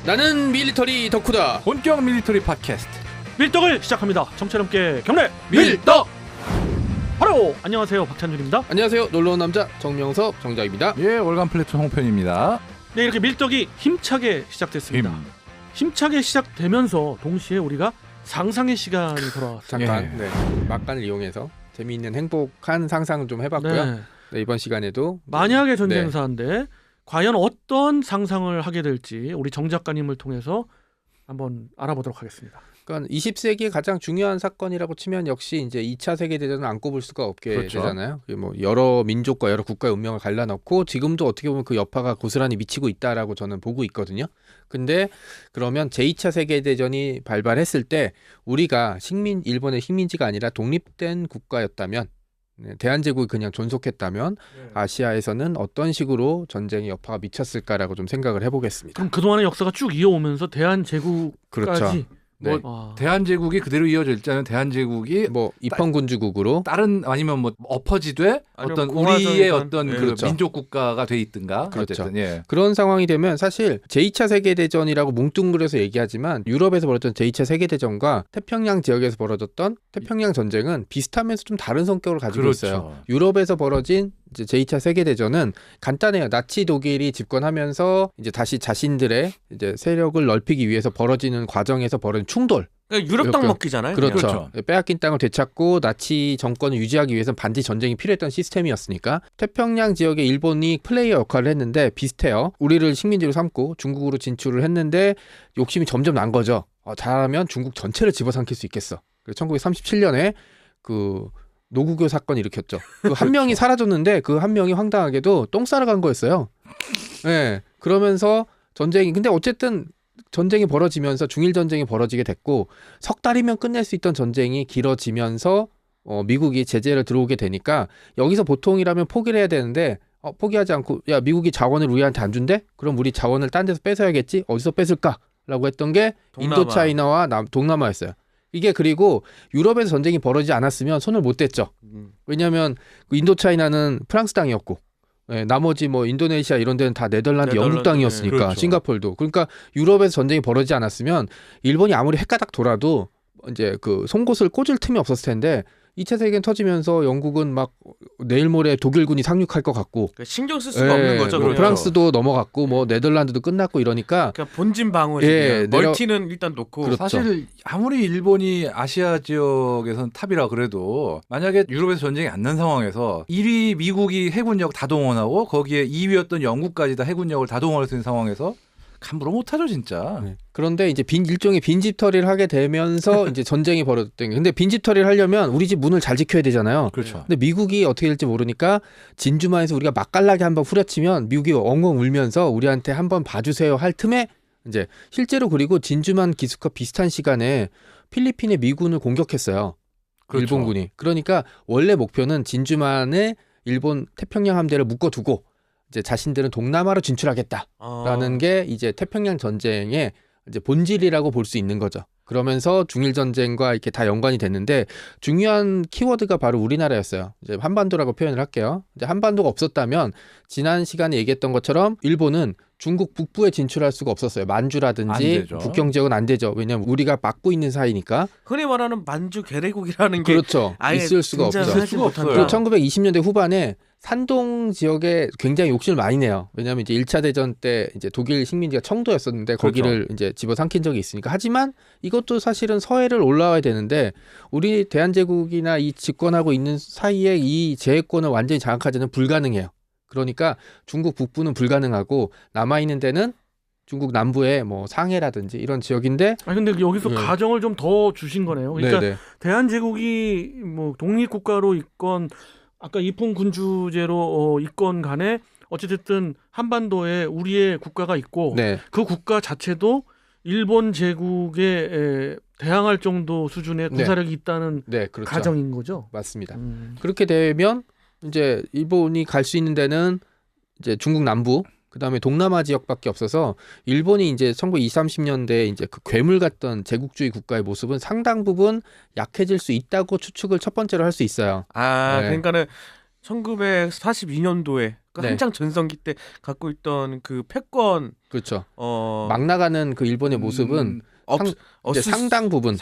나는 밀리터리 덕후다. 본격 밀리터리 팟캐스트 밀떡을 시작합니다. 정철 함께 경례 밀떡. 바로 안녕하세요, 박찬준입니다. 안녕하세요, 놀러온 남자 정명섭 정작입니다. 예, 월간 플래툰 홍편입니다. 네, 이렇게 밀떡이 힘차게 시작됐습니다. 힘차게 시작되면서 동시에 우리가 상상의 시간이 돌아왔습니다. 잠깐 예. 네, 막간을 이용해서 재미있는 행복한 상상을 좀 해봤고요. 네. 네, 이번 시간에도 만약의 전쟁사인데 과연 어떤 상상을 하게 될지 우리 정 작가님을 통해서 한번 알아보도록 하겠습니다. 그러니까 20세기의 가장 중요한 사건이라고 치면 역시 이제 2차 세계대전을 안 꼽을 수가 없게 그렇죠. 되잖아요. 뭐 여러 민족과 여러 국가의 운명을 갈라놓고 지금도 어떻게 보면 그 여파가 고스란히 미치고 있다라고 저는 보고 있거든요. 근데 그러면 제2차 세계대전이 발발했을 때 우리가 일본의 식민지가 아니라 독립된 국가였다면, 대한제국이 그냥 존속했다면 아시아에서는 어떤 식으로 전쟁의 여파가 미쳤을까라고 좀 생각을 해보겠습니다. 그럼 그동안의 역사가 쭉 이어오면서 대한제국까지 그렇죠. 네. 대한제국이 그대로 이어져 있자면 대한제국이 뭐 입헌군주국으로 다른 아니면 뭐 엎어지되 아니면 어떤 공화정이든, 우리의 어떤 예. 그 그렇죠. 민족 국가가 돼 있든가 그렇죠. 어쨌든 예. 그런 상황이 되면 사실 제2차 세계대전이라고 뭉뚱그려서 얘기하지만 유럽에서 벌어졌던 제2차 세계대전과 태평양 지역에서 벌어졌던 태평양 전쟁은 비슷하면서 좀 다른 성격을 가지고 그렇죠. 있어요. 유럽에서 벌어진 이제 제2차 세계대전은 간단해요. 나치 독일이 집권하면서 이제 다시 자신들의 이제 세력을 넓히기 위해서 벌어지는 과정에서 벌어진 충돌. 그러니까 유럽 땅 먹기잖아요. 그렇죠. 그렇죠. 빼앗긴 땅을 되찾고 나치 정권을 유지하기 위해서는 반드시 전쟁이 필요했던 시스템이었으니까 태평양 지역에 일본이 플레이어 역할을 했는데 비슷해요. 우리를 식민지로 삼고 중국으로 진출을 했는데 욕심이 점점 난 거죠. 잘하면 중국 전체를 집어삼킬 수 있겠어. 그래서 1937년에 그 노구교 사건 일으켰죠. 그 한 명이 사라졌는데 그 한 명이 황당하게도 똥 싸러 간 거였어요. 네. 그러면서 전쟁이 근데 어쨌든 전쟁이 벌어지면서 중일 전쟁이 벌어지게 됐고 석 달이면 끝낼 수 있던 전쟁이 길어지면서 미국이 제재를 들어오게 되니까 여기서 보통이라면 포기를 해야 되는데 포기하지 않고 야 미국이 자원을 우리한테 안 준대? 그럼 우리 자원을 딴 데서 뺏어야겠지? 어디서 뺏을까?라고 했던 게 동남아. 인도차이나와 동남아였어요. 이게 그리고 유럽에서 전쟁이 벌어지지 않았으면 손을 못 댔죠. 왜냐하면 인도차이나는 프랑스 땅이었고 나머지 뭐 인도네시아 이런 데는 다 네덜란드 영국 땅이었으니까 그렇죠. 싱가포르도. 그러니까 유럽에서 전쟁이 벌어지지 않았으면 일본이 아무리 헷가닥 돌아도 이제 그 송곳을 꽂을 틈이 없었을 텐데 2차 세계는 터지면서 영국은 막 내일 모레 독일군이 상륙할 것 같고 그러니까 신경 쓸 수가 없는 거죠. 뭐 그렇죠. 프랑스도 넘어갔고 뭐 네덜란드도 끝났고 이러니까 그러니까 본진 방어지. 예, 멀티는 일단 놓고. 그렇죠. 사실 아무리 일본이 아시아 지역에서는 탑이라 그래도 만약에 유럽에서 전쟁이 안 난 상황에서 1위 미국이 해군력 다 동원하고 거기에 2위였던 영국까지 다 해군력을 다 동원할 수 있는 상황에서 감으로 못하죠 진짜. 그런데 이제 일종의 빈집털이를 하게 되면서 이제 전쟁이 벌어졌던 게 근데 빈집털이를 하려면 우리 집 문을 잘 지켜야 되잖아요. 그렇죠. 근데 미국이 어떻게 될지 모르니까 진주만에서 우리가 맛깔나게 한번 후려치면 미국이 엉엉 울면서 우리한테 한번 봐주세요 할 틈에 이제 실제로 그리고 진주만 기습과 비슷한 시간에 필리핀의 미군을 공격했어요. 그렇죠. 일본군이. 그러니까 원래 목표는 진주만에 일본 태평양 함대를 묶어두고 이제 자신들은 동남아로 진출하겠다라는 게 이제 태평양 전쟁의 이제 본질이라고 볼 수 있는 거죠. 그러면서 중일 전쟁과 이렇게 다 연관이 됐는데 중요한 키워드가 바로 우리나라였어요. 이제 한반도라고 표현을 할게요. 이제 한반도가 없었다면 지난 시간에 얘기했던 것처럼 일본은 중국 북부에 진출할 수가 없었어요. 안 만주라든지 되죠. 북경 지역은 안 되죠. 왜냐하면 우리가 막고 있는 사이니까. 흔히 말하는 만주 계래국이라는 게 그렇죠. 아예 있을 수가 없죠. 등장을 하지 수가 없어요. 그리고 못한다. 1920년대 후반에 산동 지역에 굉장히 욕심을 많이 내요. 왜냐하면 이제 1차 대전 때 이제 독일 식민지가 청도였었는데 거기를 이제 집어삼킨 적이 있으니까. 하지만 이것도 사실은 서해를 올라와야 되는데 우리 대한제국이나 이 집권하고 있는 사이에 이 제해권을 완전히 장악하지는 불가능해요. 그러니까 중국 북부는 불가능하고 남아있는 데는 중국 남부의 뭐 상해라든지 이런 지역인데. 근데 여기서 가정을 좀 더 주신 거네요. 그러니까 네네. 대한제국이 뭐 독립국가로 있건 아까 입헌군주제로 있건 간에 어찌됐든 한반도에 우리의 국가가 있고 네. 그 국가 자체도 일본 제국에 대항할 정도 수준의 군사력이 있다는 네, 그렇죠. 가정인 거죠. 맞습니다. 그렇게 되면 이제 일본이 갈 수 있는 데는 이제 중국 남부, 그다음에 동남아 지역밖에 없어서 일본이 이제 1920, 30년대에 이제 그 괴물 같던 제국주의 국가의 모습은 상당 부분 약해질 수 있다고 추측을 첫 번째로 할 수 있어요. 아, 네. 그러니까는 1942년도에 그 네. 한창 전성기 때 갖고 있던 그 패권 그렇죠. 막 나가는 그 일본의 모습은 이제 상당 부분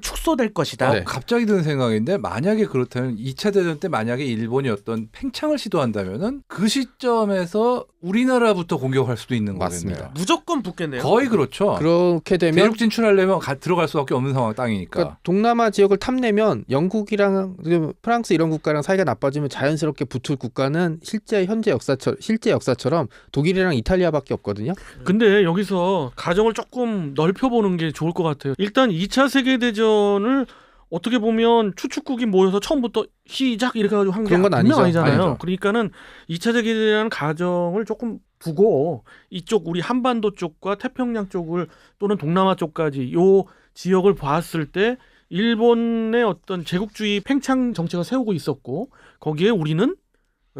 축소될 것이다. 네. 갑자기 드는 생각인데 만약에 그렇다면 2차 대전 때 만약에 일본이 어떤 팽창을 시도한다면은 그 시점에서 우리나라부터 공격할 수도 있는 맞습니다. 거겠네요. 무조건 붙겠네요. 거의 그렇죠. 그렇게 되면 대륙 진출하려면 들어갈 수밖에 없는 상황 땅이니까. 그러니까 동남아 지역을 탐내면 영국이랑 프랑스 이런 국가랑 사이가 나빠지면 자연스럽게 붙을 국가는 실제 역사처럼 독일이랑 이탈리아밖에 없거든요. 근데 여기서 가정을 조금 넓혀보는 게 좋을 것 같아요. 일단 2차 세계대전을 어떻게 보면 추축국이 모여서 처음부터 시작 이렇게 해가지고 한 게 그런 건 분명 아니죠. 아니잖아요. 아니죠. 그러니까는 2차 세계대전 가정을 조금 두고 이쪽 우리 한반도 쪽과 태평양 쪽을 또는 동남아 쪽까지 요 지역을 봤을 때 일본의 어떤 제국주의 팽창 정책을 세우고 있었고 거기에 우리는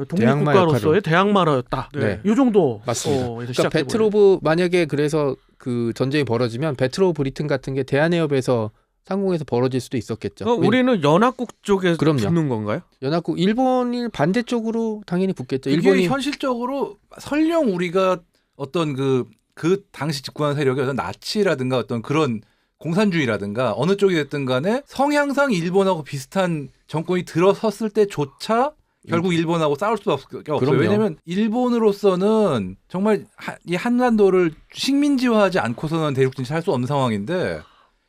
독립국가로서의 대항마라였다. 네. 이 정도 맞습니다. 에서 그러니까 시작해보려고. 배틀 오브 만약에 그래서 그 전쟁이 벌어지면 배틀 오브 브리튼 같은 게 대한해협에서 상공에서 벌어질 수도 있었겠죠. 우리는 연합국 쪽에 그럼요. 붙는 건가요? 연합국 일본이 반대쪽으로 당연히 붙겠죠. 이게 일본이 현실적으로 설령 우리가 어떤 그 당시 집권한 세력이 어떤 나치라든가 어떤 그런 공산주의라든가 어느 쪽이 됐든 간에 성향상 일본하고 비슷한 정권이 들어섰을 때조차 결국 일본하고 싸울 수밖에 없어요. 그럼요. 왜냐하면 일본으로서는 정말 이 한반도를 식민지화하지 않고서는 대륙 진출할 수 없는 상황인데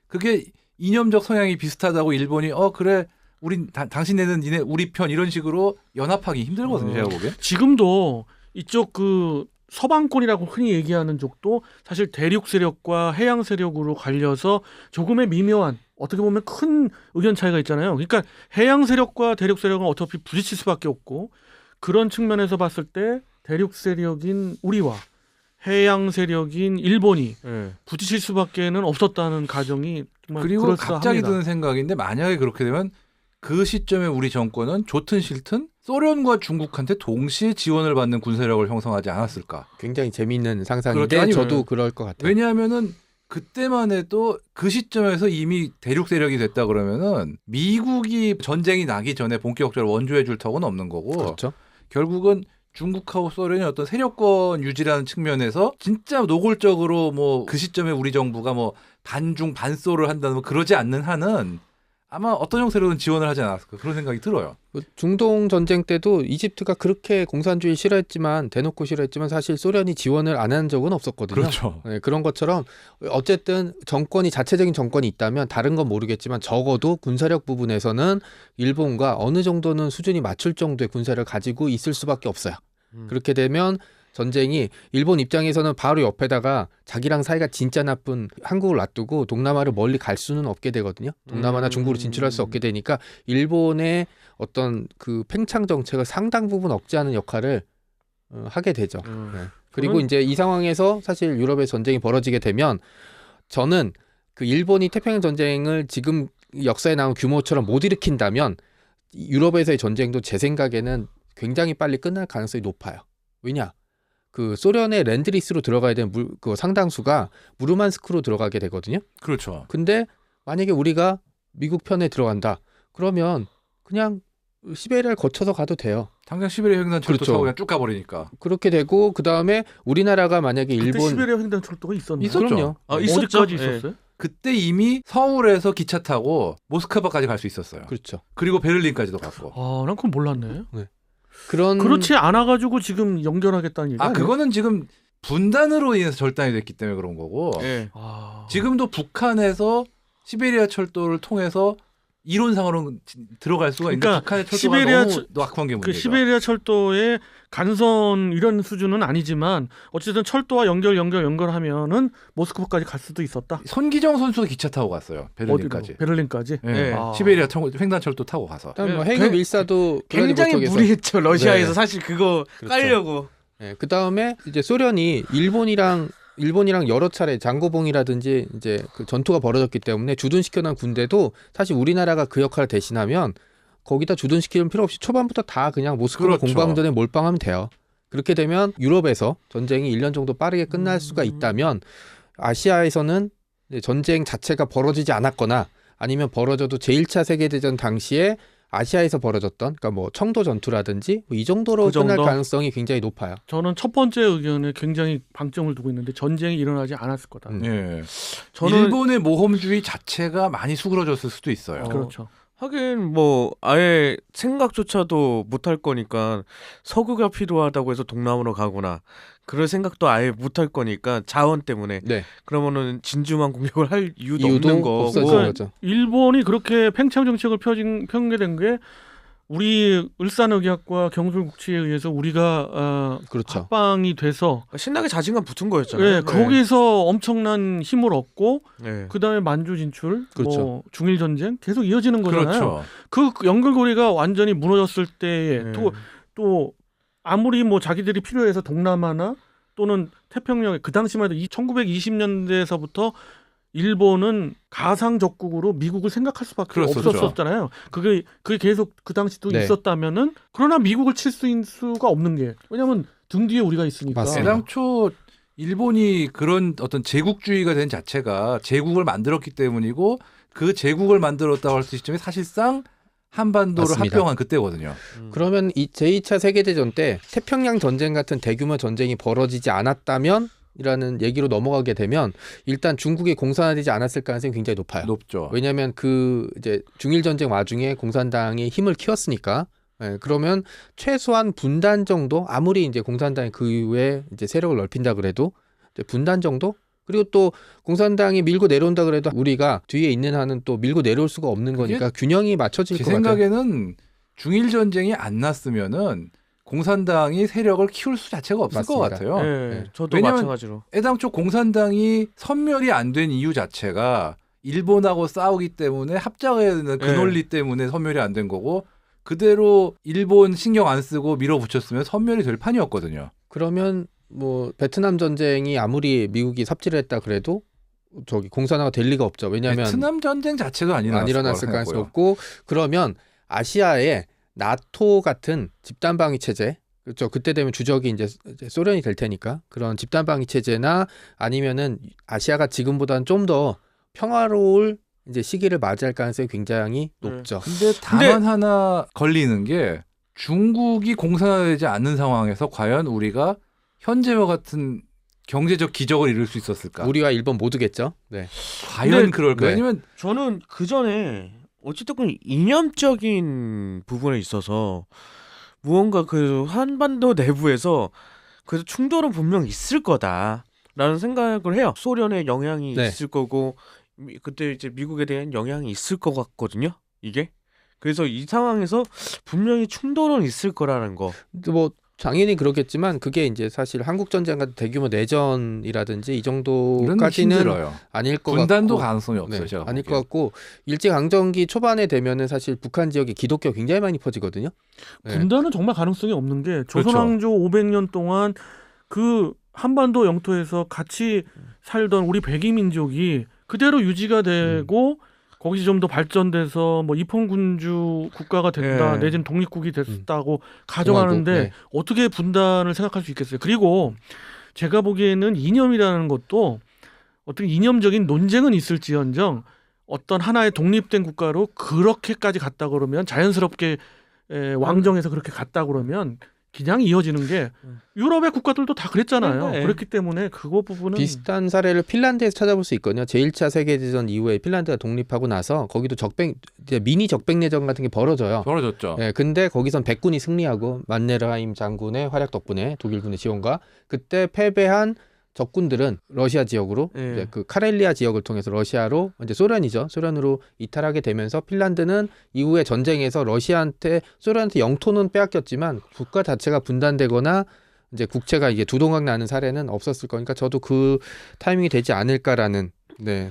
그게 이념적 성향이 비슷하다고 일본이 그래 우린 당신네는 니네 우리 편 이런 식으로 연합하기 힘들거든요. 제가 보기엔. 지금도 이쪽 그 서방권이라고 흔히 얘기하는 쪽도 사실 대륙 세력과 해양 세력으로 갈려서 조금의 미묘한 어떻게 보면 큰 의견 차이가 있잖아요. 그러니까 해양 세력과 대륙 세력은 어차피 부딪힐 수밖에 없고 그런 측면에서 봤을 때 대륙 세력인 우리와 해양 세력인 일본이 부딪힐 수밖에는 없었다는 가정이 정말 그리고 그럴싸합니다. 갑자기 드는 생각인데 만약에 그렇게 되면 그 시점에 우리 정권은 좋든 싫든 소련과 중국한테 동시에 지원을 받는 군사력을 형성하지 않았을까? 굉장히 재미있는 상상인데 그렇죠. 아니, 저도 그럴 것 같아요. 왜냐하면은 그때만 해도 그 시점에서 이미 대륙 세력이 됐다 그러면은 미국이 전쟁이 나기 전에 본격적으로 원조해 줄 턱은 없는 거고 그렇죠. 결국은 중국하고 소련이 어떤 세력권 유지라는 측면에서 진짜 노골적으로 뭐 그 시점에 우리 정부가 뭐 반중 반소를 한다는 뭐 그러지 않는 한은 아마 어떤 형태로든 지원을 하지 않았을까 그런 생각이 들어요. 중동 전쟁 때도 이집트가 그렇게 공산주의 싫어했지만 대놓고 싫어했지만 사실 소련이 지원을 안 한 적은 없었거든요. 그렇죠. 네, 그런 것처럼 어쨌든 정권이 자체적인 정권이 있다면 다른 건 모르겠지만 적어도 군사력 부분에서는 일본과 어느 정도는 수준이 맞출 정도의 군사력을 가지고 있을 수밖에 없어요. 그렇게 되면 전쟁이 일본 입장에서는 바로 옆에다가 자기랑 사이가 진짜 나쁜 한국을 놔두고 동남아를 멀리 갈 수는 없게 되거든요. 동남아나 중국으로 진출할 수 없게 되니까 일본의 어떤 그 팽창 정책을 상당 부분 억제하는 역할을 하게 되죠. 네. 그리고 이제 이 상황에서 사실 유럽의 전쟁이 벌어지게 되면 저는 그 일본이 태평양 전쟁을 지금 역사에 나온 규모처럼 못 일으킨다면 유럽에서의 전쟁도 제 생각에는 굉장히 빨리 끝날 가능성이 높아요. 왜냐? 그 소련의 랜드리스로 들어가야 되는 그 상당수가 무르만스크로 들어가게 되거든요. 그렇죠. 근데 만약에 우리가 미국 편에 들어간다. 그러면 그냥 시베리아를 거쳐서 가도 돼요. 당장 시베리아 횡단철도 그렇죠. 타고 그냥 쭉 가버리니까. 그렇게 되고 그 다음에 우리나라가 만약에 그때 일본 시베리아 횡단철도가 있었나요? 있었죠. 그럼요. 있었죠. 어디까지 있었어요? 그때 이미 서울에서 기차 타고 모스크바까지 갈 수 있었어요. 그렇죠. 그리고 베를린까지도 갔고. 난 그건 몰랐네. 그런 그렇지 않아가지고 지금 연결하겠다는 얘기. 그거는 지금 분단으로 인해서 절단이 됐기 때문에 그런 거고. 예. 지금도 북한에서 시베리아 철도를 통해서 이론상으로는 들어갈 수가 있는데 그러니까 북한의 철도가 시베리아 너무 낙후한 게 그 문제죠. 시베리아 철도의 간선 이런 수준은 아니지만 어쨌든 철도와 연결하면은 모스크바까지 갈 수도 있었다. 손기정 선수도 기차 타고 갔어요. 베를린까지. 어디로? 베를린까지. 예. 네. 시베리아 횡단철도 타고 가서. 일단 뭐 네. 해외 밀사도 굉장히 블라디보스톡에서. 무리했죠. 러시아에서 네. 사실 그거 그렇죠. 깔려고. 네, 그 다음에 이제 소련이 일본이랑 여러 차례 장고봉이라든지 이제 그 전투가 벌어졌기 때문에 주둔시켜놓은 군대도 사실 우리나라가 그 역할을 대신하면 거기다 주둔시키는 필요 없이 초반부터 다 그냥 모스크바 그렇죠. 공방전에 몰빵하면 돼요. 그렇게 되면 유럽에서 전쟁이 1년 정도 빠르게 끝날 수가 있다면 아시아에서는 이제 전쟁 자체가 벌어지지 않았거나 아니면 벌어져도 제1차 세계대전 당시에 아시아에서 벌어졌던 그러니까 뭐 청도 전투라든지 뭐이 정도로 그 끝날 정도? 가능성이 굉장히 높아요. 저는 첫 번째 의견에 굉장히 방점을 두고 있는데 전쟁이 일어나지 않았을 거다. 예. 저는 일본의 모험주의 자체가 많이 수그러졌을 수도 있어요. 그렇죠. 하긴 뭐 아예 생각조차도 못할 거니까 서구가 필요하다고 해서 동남으로 가거나 그럴 생각도 아예 못할 거니까 자원 때문에 네. 그러면은 진주만 공격을 할 이유도 이유도 없는 거고 없어진 그러니까 거죠. 일본이 그렇게 팽창 정책을 펴게 된 게 우리 울산의학과 경술국치에 의해서 우리가 그렇죠. 합방이 돼서 신나게 자신감 붙은 거였잖아요. 예, 거기서 엄청난 힘을 얻고 네. 그다음에 만주 진출, 그렇죠. 뭐 중일 전쟁 계속 이어지는 거잖아요. 그렇죠. 그 연결고리가 완전히 무너졌을 때에 네. 또 아무리 뭐 자기들이 필요해서 동남아나 또는 태평양에 그 당시만 해도 1920년대에서부터 일본은 가상 적국으로 미국을 생각할 수밖에 그렇었죠. 없었잖아요. 그게 계속 그 당시도 네. 있었다면은 그러나 미국을 칠 수가 없는 게 왜냐하면 등 뒤에 우리가 있으니까. 맞습니다. 애당초 일본이 그런 어떤 제국주의가 된 자체가 제국을 만들었기 때문이고 그 제국을 만들었다고 할 수 있을 점이 사실상 한반도를 맞습니다. 합병한 그때거든요. 그러면 이 제2차 세계대전 때 태평양 전쟁 같은 대규모 전쟁이 벌어지지 않았다면 이라는 얘기로 넘어가게 되면 일단 중국이 공산화되지 않았을 가능성이 굉장히 높아요. 높죠. 왜냐하면 그 이제 중일 전쟁 와중에 공산당이 힘을 키웠으니까. 예, 그러면 최소한 분단 정도 아무리 이제 공산당이 그 이후에 이제 세력을 넓힌다 그래도 이제 분단 정도 그리고 또 공산당이 밀고 내려온다 그래도 우리가 뒤에 있는 한은 또 밀고 내려올 수가 없는 거니까 균형이 맞춰질 제 것 같아요. 생각에는 중일 전쟁이 안 났으면은 공산당이 세력을 키울 수 자체가 없을 것 맞습니다. 같아요. 네, 네. 저도 왜냐면 마찬가지로. 애당초 공산당이 선멸이 안 된 이유 자체가 일본하고 싸우기 때문에 합작해야 되는 그 네. 논리 때문에 선멸이 안 된 거고 그대로 일본 신경 안 쓰고 밀어붙였으면 선멸이 될 판이었거든요. 그러면 뭐 베트남 전쟁이 아무리 미국이 삽질을 했다 그래도 저기 공산화가 될 리가 없죠. 왜냐하면 베트남 전쟁 자체도 안 일어났을 가능성이 없고 그러면 아시아에 나토 같은 집단 방위 체제 그렇죠. 그때 되면 주적이 이제 소련이 될 테니까 그런 집단 방위 체제나 아니면은 아시아가 지금보다는 좀 더 평화로울 이제 시기를 맞이할 가능성이 굉장히 높죠. 근데 다만 하나 걸리는 게 중국이 공산화되지 않는 상황에서 과연 우리가 현재와 같은 경제적 기적을 이룰 수 있었을까? 우리와 일본 모두겠죠. 네. 과연 근데- 그럴까? 네. 왜냐면 저는 그 전에 어쨌든 이념적인 부분에 있어서 무언가 그 한반도 내부에서 그 충돌은 분명 있을 거다라는 생각을 해요. 소련의 영향이 네. 있을 거고 그때 이제 미국에 대한 영향이 있을 것 같거든요. 이게 그래서 이 상황에서 분명히 충돌은 있을 거라는 거. 뭐 당연히 그렇겠지만 그게 이제 사실 한국 전쟁 같은 대규모 내전이라든지 이 이런 정도까지는 힘들어요. 아닐 것 분단도 같고 가능성이 없어요. 네, 제가 아닐 것 보기엔. 같고 일제강점기 초반에 되면은 사실 북한 지역에 기독교 굉장히 많이 퍼지거든요. 네. 분단은 정말 가능성이 없는 게 그렇죠. 조선왕조 500년 동안 그 한반도 영토에서 같이 살던 우리 백이민족이 그대로 유지가 되고 거기서 좀 더 발전돼서 뭐 입헌군주 국가가 된다 네. 내지는 독립국이 됐다고 가정하는데 공화국, 네. 어떻게 분단을 생각할 수 있겠어요. 그리고 제가 보기에는 이념이라는 것도 어떤 이념적인 논쟁은 있을지언정 어떤 하나의 독립된 국가로 그렇게까지 갔다 그러면 자연스럽게 왕정에서 그렇게 갔다 그러면 그냥 이어지는 게 유럽의 국가들도 다 그랬잖아요. 네. 그렇기 때문에 그거 부분은 비슷한 사례를 핀란드에서 찾아볼 수 있거든요. 제1차 세계대전 이후에 핀란드가 독립하고 나서 거기도 이제 미니 적백내전 같은 게 벌어져요. 벌어졌죠. 네, 근데 거기선 백군이 승리하고 만네르하임 장군의 활약 덕분에 독일군의 지원과 그때 패배한 적군들은 러시아 지역으로 예. 이제 그 카렐리아 지역을 통해서 러시아로 이제 소련으로 이탈하게 되면서 핀란드는 이후에 전쟁에서 소련한테 영토는 빼앗겼지만 국가 자체가 분단되거나 이제 국채가 이게 두동강 나는 사례는 없었을 거니까 저도 그 타이밍이 되지 않을까라는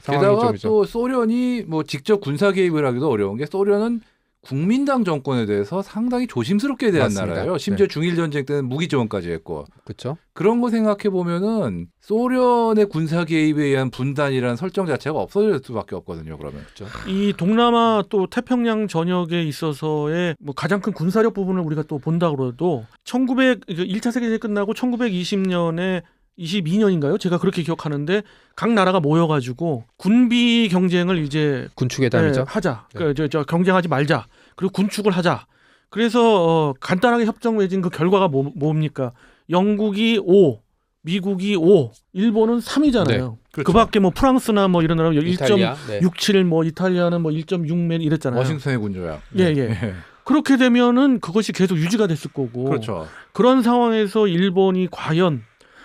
상황이 게다가 좀 있죠. 또 소련이 뭐 직접 군사 개입을 하기도 어려운 게 소련은 국민당 정권에 대해서 상당히 조심스럽게 대한 맞습니다. 나라예요. 심지어 네. 중일 전쟁 때는 무기 지원까지 했고 그렇죠. 그런 거 생각해 보면은 소련의 군사 개입에 의한 분단이라는 설정 자체가 없어질 수밖에 없거든요. 그러면 이 동남아 또 태평양 전역에 있어서의 뭐 가장 큰 군사력 부분을 우리가 또 본다 그래도 1차 세계대전이 끝나고 1920년에 22년인가요? 제가 그렇게 기억하는데 각 나라가 모여가지고 군비 경쟁을 이제 군축회담이죠. 하자. 네. 저 경쟁하지 말자. 그리고 군축을 하자. 그래서 간단하게 협정 맺은 그 결과가 뭡니까? 영국이 5, 미국이 5, 일본은 3이잖아요. 네, 그렇죠. 그 밖에 뭐 프랑스나 뭐 이런 나라 이탈리아, 1.67, 뭐 이탈리아는 뭐 1.6맨 이랬잖아요. 워싱턴의 군조약. 예. 그렇게 되면은 그것이 계속 유지가 됐을 거고. 그렇죠. 그런 상황에서 일본이 과연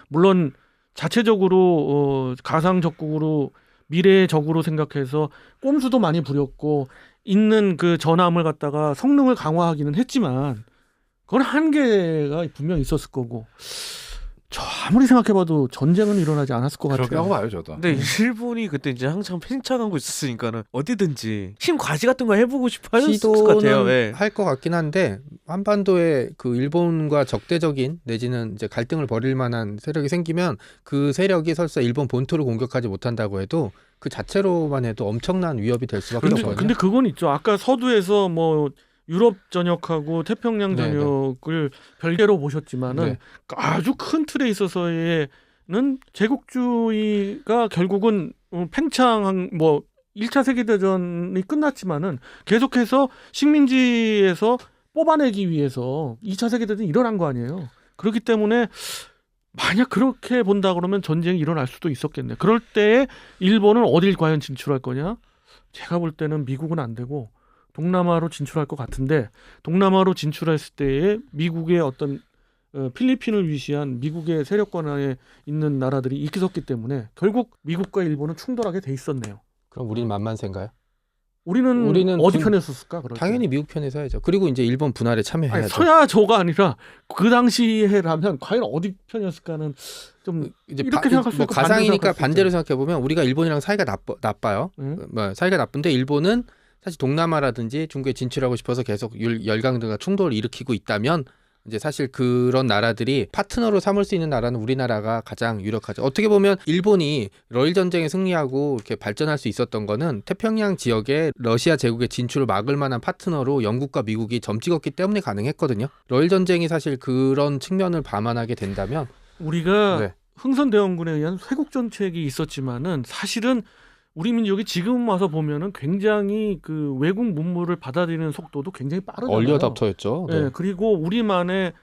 물론 자체적으로 가상적국으로 미래의 적으로 생각해서 꼼수도 많이 부렸고 있는 그 전함을 갖다가 성능을 강화하기는 했지만 그건 한계가 분명히 있었을 거고 저 아무리 생각해봐도 전쟁은 일어나지 않았을 것 그렇게 하고 같아요. 봐요 저도. 근데 일본이 그때 이제 한창 팽창하고 있었으니까는 어디든지 힘 과시 같은 거 해보고 싶어 했을 것 같아요. 시도는 예. 할 것 같긴 한데 한반도에 그 일본과 적대적인 내지는 이제 갈등을 벌일 만한 세력이 생기면 그 세력이 설사 일본 본토를 공격하지 못한다고 해도 그 자체로만 해도 엄청난 위협이 될 수밖에 없거든요. 근데 그건 있죠. 아까 서두에서 뭐 유럽 전역하고 태평양 네, 전역을 별개로 보셨지만은 네. 아주 큰 틀에 있어서는 제국주의가 결국은 팽창한 뭐 1차 세계대전이 끝났지만은 계속해서 식민지에서 뽑아내기 위해서 2차 세계대전이 일어난 거 아니에요. 그렇기 때문에 만약 그렇게 본다 그러면 전쟁이 일어날 수도 있었겠네. 그럴 때에 일본은 어딜 과연 진출할 거냐? 제가 볼 때는 미국은 안 되고 동남아로 진출할 것 같은데 동남아로 진출했을 때에 미국의 어떤 필리핀을 위시한 미국의 세력권 안에 있는 나라들이 있었기 때문에 결국 미국과 일본은 충돌하게 돼 있었네요. 그럼 우리는 만만세인가요? 우리는 어디 편에 섰을까? 그럴 때? 당연히 미국 편에 서야죠. 그리고 이제 일본 분할에 참여해야죠. 아니, 서야조가 아니라 그 당시에라면 과연 어디 편이었을까는 좀 이제 이렇게 생각할 수 뭐 있고 가상이니까 반대로 생각할 수 반대로 생각해 보면 우리가 일본이랑 사이가 나빠요. 응? 뭐 사이가 나쁜데 일본은 사실 동남아라든지 중국에 진출하고 싶어서 계속 열강들과 충돌을 일으키고 있다면 이제 사실 그런 나라들이 파트너로 삼을 수 있는 나라는 우리나라가 가장 유력하죠. 어떻게 보면 일본이 러일 전쟁에 승리하고 이렇게 발전할 수 있었던 거는 태평양 지역에 러시아 제국의 진출을 막을 만한 파트너로 영국과 미국이 점 찍었기 때문에 가능했거든요. 러일 전쟁이 사실 그런 측면을 감안하게 된다면 우리가 네. 흥선대원군에 의한 쇄국 정책이 있었지만은 사실은 우리 민족이 지금 와서 보면은 굉장히 그 외국 문물을 받아들이는 속도도 굉장히 빠르잖아요. 얼리어답터였죠. 네. 그리고 우리만의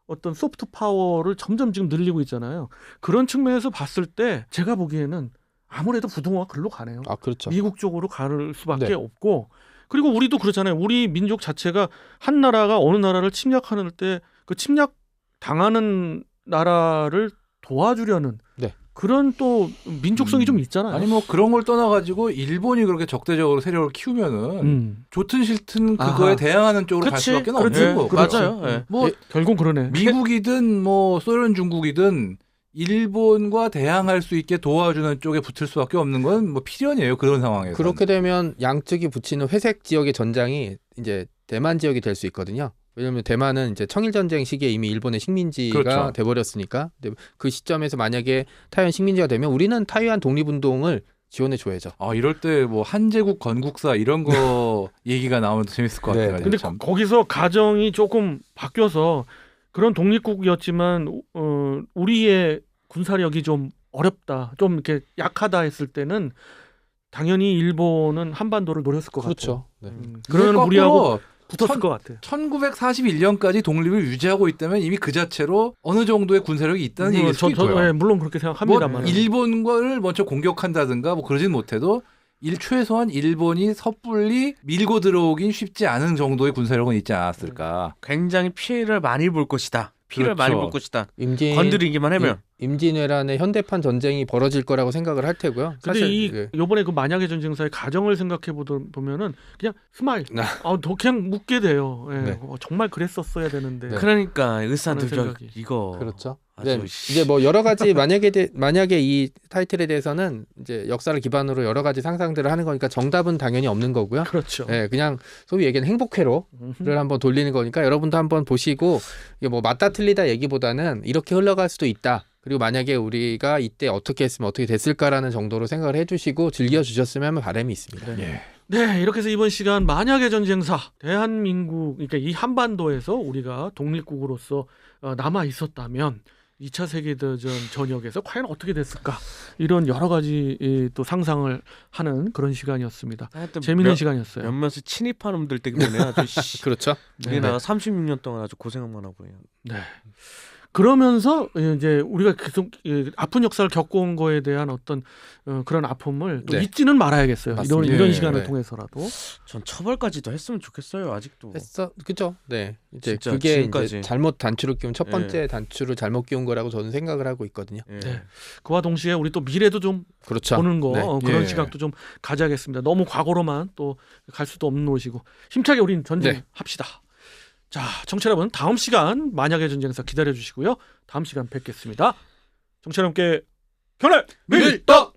어떤 소프트 파워를 점점 지금 늘리고 있잖아요. 그런 측면에서 봤을 때 제가 보기에는 아무래도 부동어가 글로 가네요. 아 그렇죠. 미국 쪽으로 갈 수밖에 네. 없고 그리고 우리도 그렇잖아요. 우리 민족 자체가 한 나라가 어느 나라를 침략하는 때 그 침략 당하는 나라를 도와주려는 네. 그런 또 민족성이 좀 있잖아요. 아니 뭐 그런 걸 떠나가지고 일본이 그렇게 적대적으로 세력을 키우면은 좋든 싫든 그거에 아하. 대항하는 쪽으로 갈 그치? 수밖에 그렇지. 없는 거고. 맞아요. 예. 뭐 결국 그러네. 미국이든 뭐 소련 중국이든 일본과 대항할 수 있게 도와주는 쪽에 붙을 수밖에 없는 건 뭐 필연이에요. 그런 상황에서. 그렇게 되면 양측이 붙이는 회색 지역의 전장이 이제 대만 지역이 될 수 있거든요. 왜냐하면 대만은 이제 청일 전쟁 시기에 이미 일본의 식민지가 그렇죠. 돼버렸으니까 근데 그 시점에서 만약에 타이완 식민지가 되면 우리는 타이완 독립운동을 지원해 줘야죠. 아 이럴 때 뭐 한제국 건국사 이런 거 얘기가 나오면 더 재밌을 것 네, 같아요. 근데 참. 거기서 가정이 조금 바뀌어서 그런 독립국이었지만 우리의 군사력이 좀 어렵다, 좀 이렇게 약하다 했을 때는 당연히 일본은 한반도를 노렸을 것 그렇죠. 네. 같아요. 그러면 우리하고 붙었을 것 같아요. 1941년까지 독립을 유지하고 있다면 이미 그 자체로 어느 정도의 군사력이 있다는 얘기일 수도 있고요. 네, 물론 그렇게 생각합니다만. 뭐 일본과를 먼저 공격한다든가 뭐 그러진 못해도 최소한 일본이 섣불리 밀고 들어오긴 쉽지 않은 정도의 군사력은 있지 않았을까. 굉장히 피해를 많이 볼 것이다. 피해를 그렇죠. 많이 볼 것이다. 임진 건드리기만 하면. 임진왜란의 현대판 전쟁이 벌어질 거라고 생각을 할 테고요. 근데 사실 네. 요번에 그 만약의 전쟁사의 가정을 생각해 보면은 그냥 스마일. 더 그냥 묻게 돼요. 예. 네. 정말 그랬었어야 되는데. 네. 그러니까 의사들 그런 생각이. 이거 그렇죠. 아주 이제 뭐 여러 가지 만약에 이 타이틀에 대해서는 이제 역사를 기반으로 여러 가지 상상들을 하는 거니까 정답은 당연히 없는 거고요. 그렇죠. 네, 그냥 소위 얘기는 행복회로를 한번 돌리는 거니까 여러분도 한번 보시고 이게 뭐 맞다 틀리다 얘기보다는 이렇게 흘러갈 수도 있다. 그리고 만약에 우리가 이때 어떻게 했으면 어떻게 됐을까라는 정도로 생각을 해주시고 즐겨주셨으면 하는 바람이 있습니다. 예. 네, 이렇게 해서 이번 시간 만약의 전쟁사 대한민국, 그러니까 이 한반도에서 우리가 독립국으로서 남아 있었다면 2차 세계대전 전역에서 과연 어떻게 됐을까 이런 여러 가지 또 상상을 하는 그런 시간이었습니다. 하여튼 재미있는 시간이었어요. 몇몇을 침입한 놈들 때문에 아주 씨, 그렇죠. 우리나라 36년 동안 아주 고생만 하고 해요. 네. 그러면서 이제 우리가 계속 아픈 역사를 겪어온 거에 대한 어떤 그런 아픔을 또 네. 잊지는 말아야겠어요. 맞습니다. 이런 네, 시간을 네. 통해서라도. 전 처벌까지도 했으면 좋겠어요. 아직도. 했어, 그죠? 네, 이제 진짜 그게 지금까지. 이제 잘못 단추를 끼운 첫 번째 네. 단추를 잘못 끼운 거라고 저는 생각을 하고 있거든요. 예. 네. 그와 동시에 우리 또 미래도 좀 그렇죠. 보는 거 네. 그런 예. 시각도 좀 가져야겠습니다. 너무 과거로만 또 갈 수도 없는 노릇이고 힘차게 우린 전쟁합시다. 자, 청취자 여러분 다음 시간 만약의 전쟁에서 기다려 주시고요. 다음 시간 뵙겠습니다. 청취자 여러분께 견해 밀떡